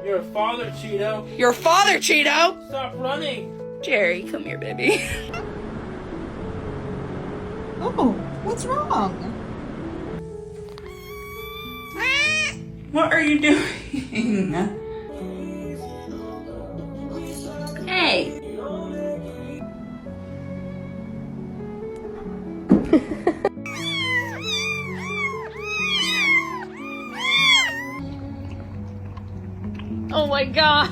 You're a father, Cheeto. Your father, Cheeto! Stop running. Jerry, come here, baby. Oh, what's wrong? What are you doing? Hey. Oh my god.